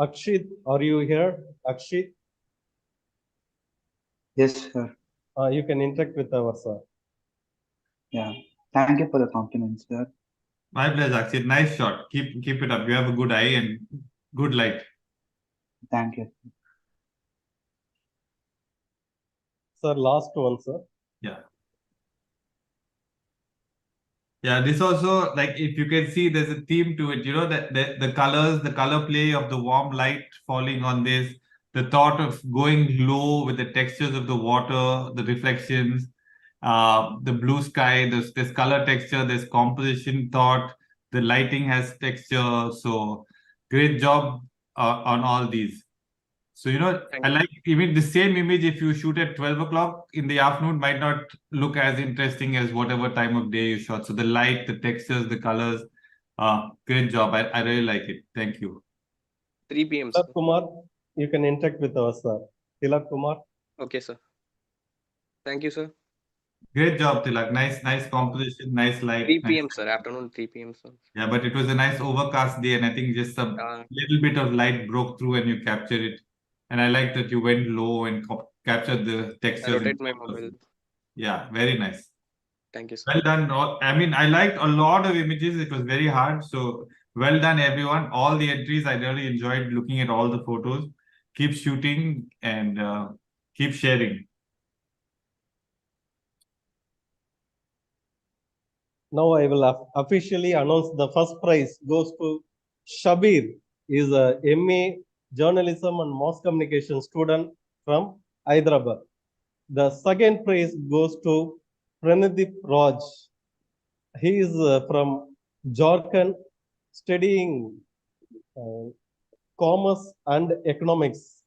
Akshit, are you here? Akshit? Yes, sir. You can interact with our sir. Yeah. Thank you for the compliments, sir. My pleasure, Akshit. Nice shot. Keep it up. You have a good eye and good light. Thank you. Sir, last one, sir. Yeah. Yeah, this also, like, if you can see, there's a theme to it, that the colors, the color play of the warm light falling on this, the thought of going low with the textures of the water, the reflections. the blue sky, there's color texture, there's composition thought, the lighting has texture. So great job on all these. So, I like even the same image, if you shoot at 12 o'clock in the afternoon, might not look as interesting as whatever time of day you shot. So the light, the textures, the colors, great job. I really like it. Thank you. 3 p.m. sir. Tilak Kumar, you can interact with us, sir. Tilak Kumar. Okay, sir. Thank you, sir. Great job, Tilak. Nice composition, nice light. 3 Nice. p.m. sir. Afternoon 3 p.m. sir. Yeah, but it was a nice overcast day, and I think just a little bit of light broke through and you captured it. And I like that you went low and captured the I textures. rotate my mobile. Yeah, very nice. Thank you, sir. Well done. I mean, I liked a lot of images. It was very hard. So well done, everyone. All the entries, I really enjoyed looking at all the photos. Keep shooting and keep sharing. Now I will officially announce the first prize goes to Shabir. He is a MA Journalism and Mass Communication student from Hyderabad. The second prize goes to Pranadip Raj. He is from Jharkhand, studying commerce and economics.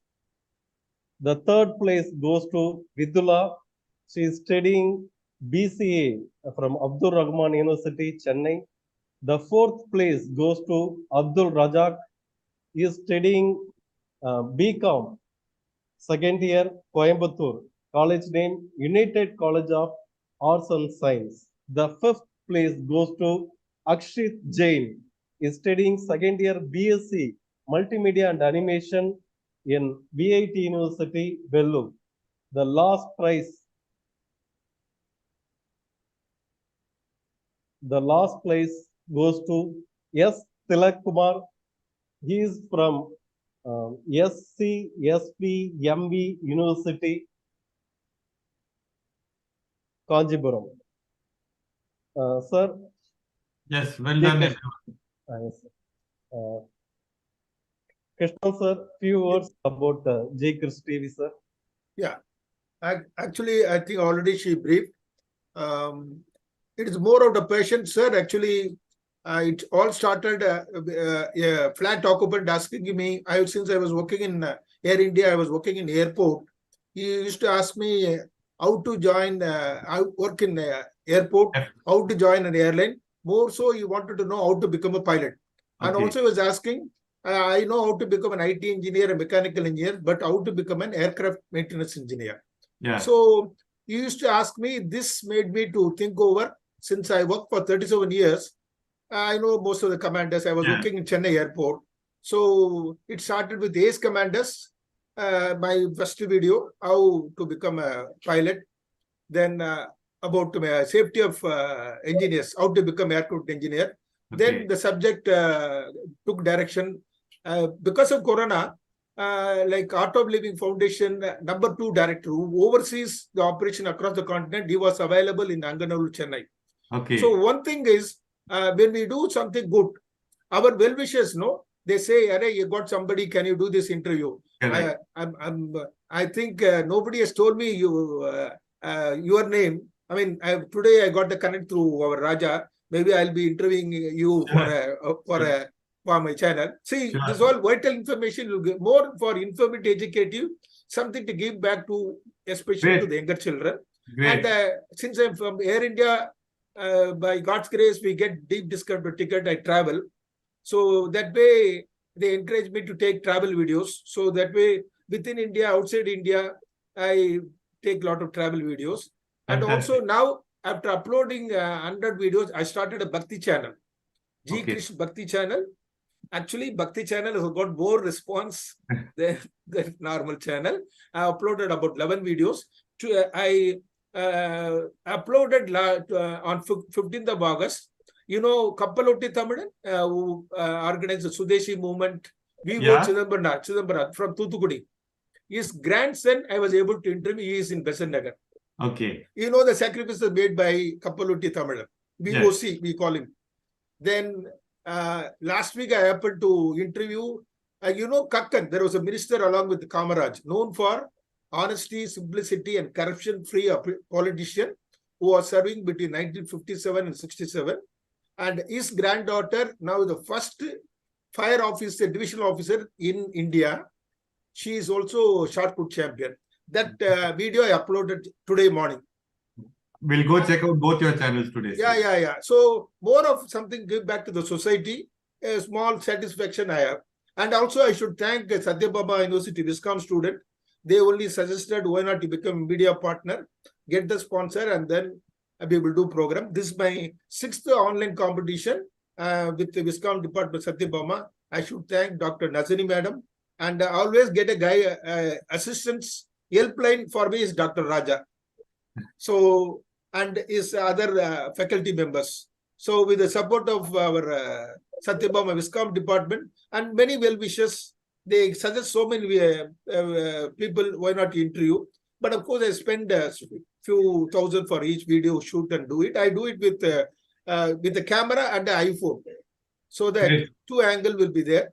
The third place goes to Vidula. She is studying BCA from Abdul Rahman University, Chennai. The fourth place goes to Abdul Razak. He is studying BCom, second year, Coimbatore. College name, United College of Arts and Science. The fifth place goes to Akshit Jain. He is studying second year BSc, Multimedia and Animation in VIT University, Vellore. The last prize goes to S. Tilak Kumar. He is from SCSPMV University, Kanjipuram. Sir? Yes, well done, everyone. Yes. Krishnan sir, few words about J. Chris TV, sir. Yeah, actually, I think already she briefed. It is more of the passion, sir. Actually, it all started a flat occupant asking me. Since I was working in Air India, I was working in airport. He used to ask me how to join. I work in airport. How to join an airline. More so, he wanted to know how to become a pilot. And also, he was asking. I know how to become an IT engineer, a mechanical engineer, but how to become an aircraft maintenance engineer. Yeah. So he used to ask me. This made me to think over. Since I worked for 37 years, I know most of the commanders. I was working in Chennai airport. So it started with ace commanders. My first video, how to become a pilot. Then about safety of engineers, how to become aircraft engineer. Then the subject took direction. Because of Corona, like Art of Living Foundation, number 2 director who oversees the operation across the continent, he was available in Anganallur, Chennai. Okay. So one thing is, when we do something good, our well-wishers know, they say, "Arey, you got somebody, can you do this interview?" I think nobody has told me your name. I mean, today I got the connect through our Raja. Maybe I'll be interviewing you for my channel. See, this all vital information will get more for informative, educative, something to give back to, especially to the younger children. Great. And since I'm from Air India, by God's grace, we get deep discount ticket. I travel, so that way they encourage me to take travel videos. So that way, within India, outside India, I take a lot of travel videos. And also now, after uploading 100 videos, I started a Bhakti channel, G. Krish Bhakti channel. Actually, Bhakti channel has got more response than normal channel. I uploaded about 11 videos. I uploaded on 15th of August. You know, Kappalotti Tamilan, who organized the Sudeshi movement. We go Chidambaran from Thuthukudi. His grandson, I was able to interview. He is in Besant Nagar. Okay. You know the sacrifices made by Kappalotti Tamilan. VOC, we call him. Then last week I happened to interview, you know, Kakkan. There was a minister along with Kamaraj, known for honesty, simplicity, and corruption-free politician. who was serving between 1957 and 67. And his granddaughter, now the first fire officer, divisional officer in India. She is also shot put champion. That video I uploaded today morning. We'll go check out both your channels today. Yeah. So more of something give back to the society, a small satisfaction I have. And also I should thank Satyabama University Viscom student. They only suggested why not you become media partner, get the sponsor, and then we will do program. This is my 6th online competition with the Viscom department Satyabama. I should thank Dr. Nazani madam. And I always get a guy, assistants helpline for me is Dr. Raja. So, and his other faculty members. So with the support of our Satyabama Viscom department and many well-wishers, they suggest so many people, why not interview? But of course, I spend a few thousand for each video shoot and do it. I do it with the camera and the iPhone. So that two angle will be there.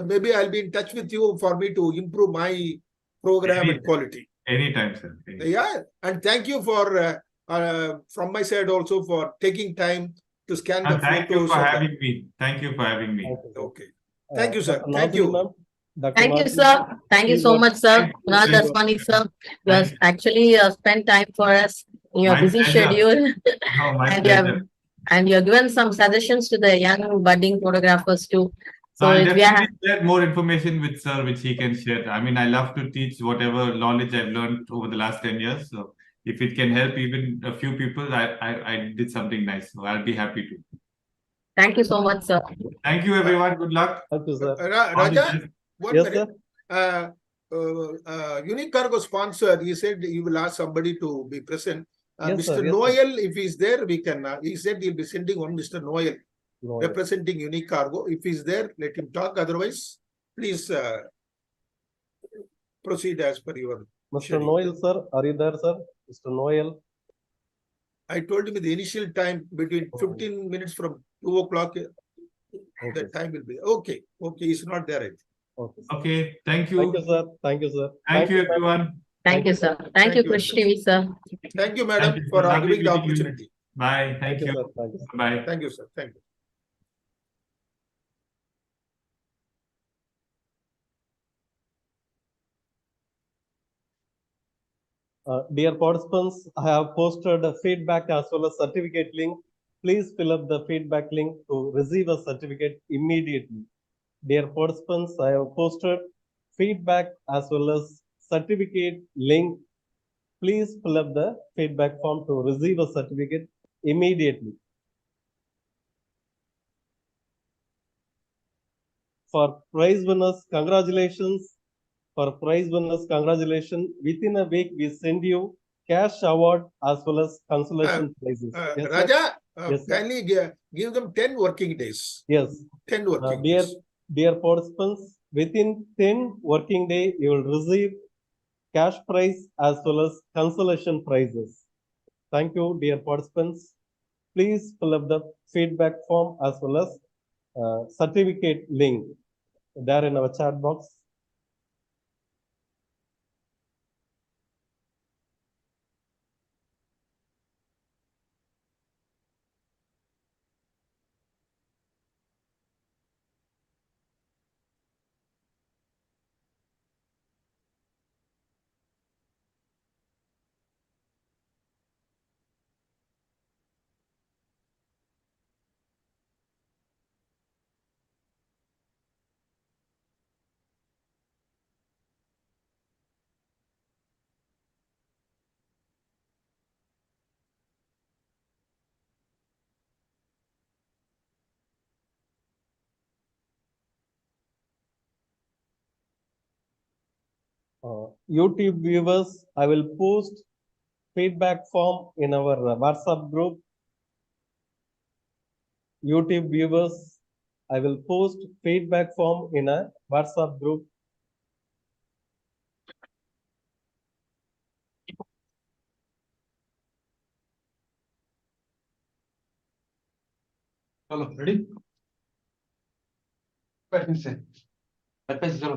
Maybe I'll be in touch with you for me to improve my program and quality. Anytime, sir. Anytime. Yeah, and thank you for from my side also for taking time to scan the thank photos. You for having me. Thank you for having me. Okay. Thank you, sir. Thank you. Thank you, sir. Thank you so much, sir. Kunal Daswani, sir. You have actually spent time for us in your busy schedule. No, my and you have given some suggestions to the young budding photographers too. So I'll definitely share more information with sir, which he can share. I mean, I love to teach whatever knowledge I've learned over the last 10 years. So if it can help even a few people, I did something nice. So I'll be happy to. Thank you so much, sir. Thank you, everyone. Good luck. Thank you, sir. Raja, one yes, minute. Unique Cargo sponsor, he said he will ask somebody to be present. Yes, Mr. sir, yes, Noel, if he's there, we can. He said he'll be sending one Mr. Noel. Representing Unique Cargo. If he's there, let him talk. Otherwise, please proceed as per your Mr. schedule. Noel, sir, are you there, sir? Mr. Noel. I told him the initial time between 15 minutes from 2 o'clock. The time will be okay. Okay, he's not there yet. Okay, thank you. Thank you, sir. Thank you, sir. Thank you, everyone. Thank you, sir. Thank you, Krish TV, sir. Thank you, madam, for giving the opportunity. Bye. Thank you. Sir. Thank you. Bye. Thank you, sir. Thank you. Dear participants, I have posted a feedback as well as certificate link. Please fill up the feedback link to receive a certificate immediately. Dear participants, I have posted feedback as well as certificate link. Please fill up the feedback form to receive a certificate immediately. For prize winners, congratulations. For prize winners, congratulations. Within a week, we send you cash award as well as consolation prizes. Yes, Raja, yes, kindly give them 10 working days. Yes. 10 working days. Dear participants, within 10 working days, you will receive cash prize as well as consolation prizes. Thank you, dear participants. Please fill up the feedback form as well as certificate link there in our chat box. YouTube viewers, I will post feedback form in our WhatsApp group. YouTube viewers, I will post feedback form in a WhatsApp group. चलो ready पैसे से पैसे चलो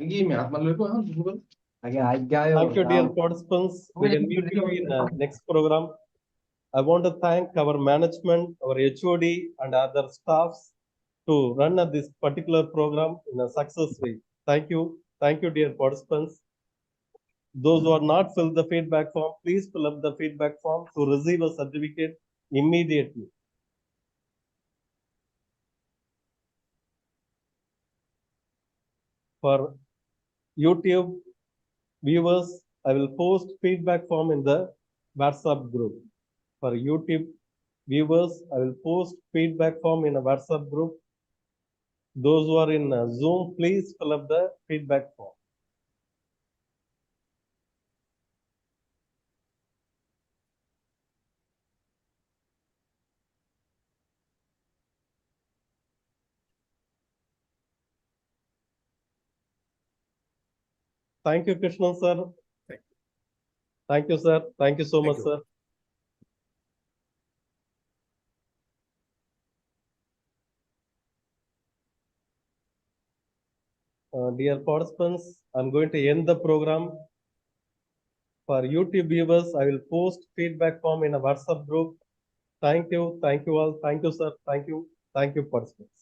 ये मैं हाथ मान लो हाँ Google Thank you, dear participants. We will meet you in next program. I want to thank our management, our HOD, and other staffs to run this particular program in a success way. Thank you. Thank you, dear participants. Those who are not filled the feedback form, please fill up the feedback form to receive a certificate immediately. For YouTube viewers, I will post feedback form in the WhatsApp group. For YouTube viewers, I will post feedback form in a WhatsApp group. Those who are in Zoom, please fill up the feedback form. Thank you, Krishnan sir. Thank you, sir. Thank you so much, sir. Dear participants, I'm going to end the program. For YouTube viewers, I will post feedback form in a WhatsApp group. Thank you all. Thank you, sir. Thank you, participants.